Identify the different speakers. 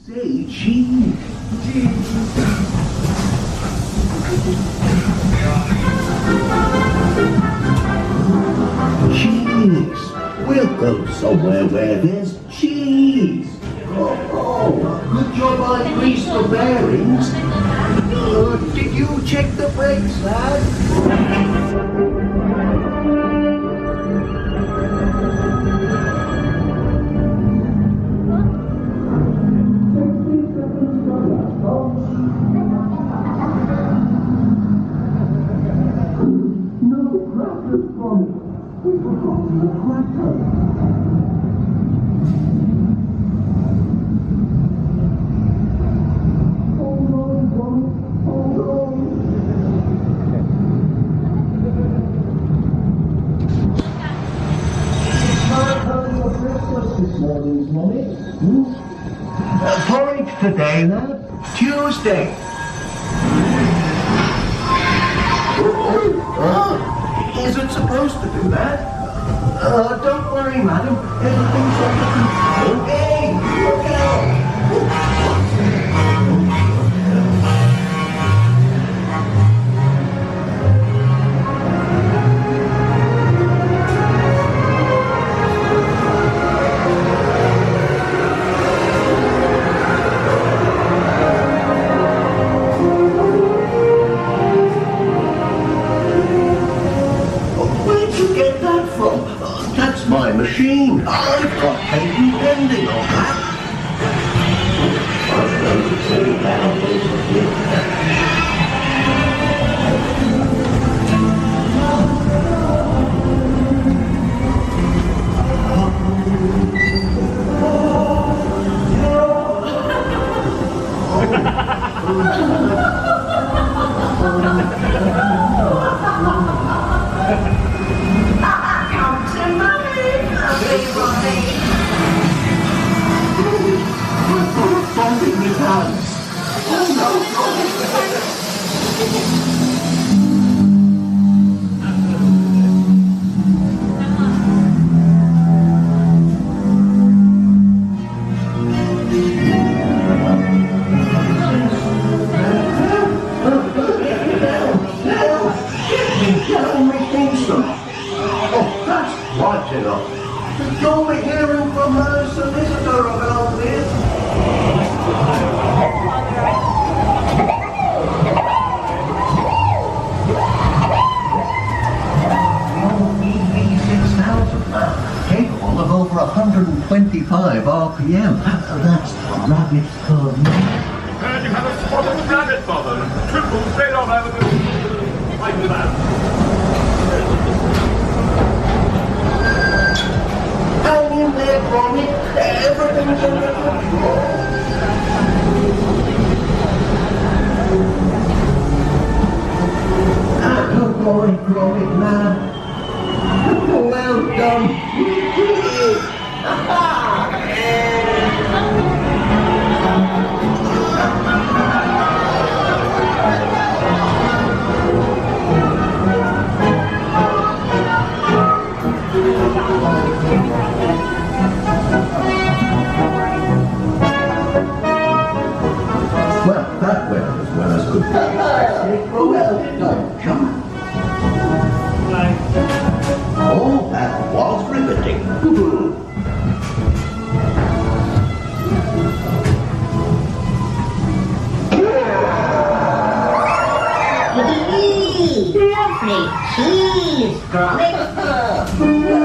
Speaker 1: Say cheese. Cheese. We'll go somewhere where there's cheese. Oh, good job I greased the bearings. Did you check the brakes, lad? Porridge today, lad? Tuesday. Is it supposed to do that? Don't worry, madam. Everything's under control. Hey, look out! My machine. I've got patent pending on that. You'll be hearing from her solicitor about this. Capable of over 125 RPM. That's rabbit fun.
Speaker 2: And you have a spotted rabbit, mother. Triple straight on over the... like that.
Speaker 1: Hang in there, Gromit. Everything's under control. Good boy, Gromit, man. Well done. Well, that went as well as could be. Well done, John. Oh, that was riveting.
Speaker 3: Lovely cheese, Gromit.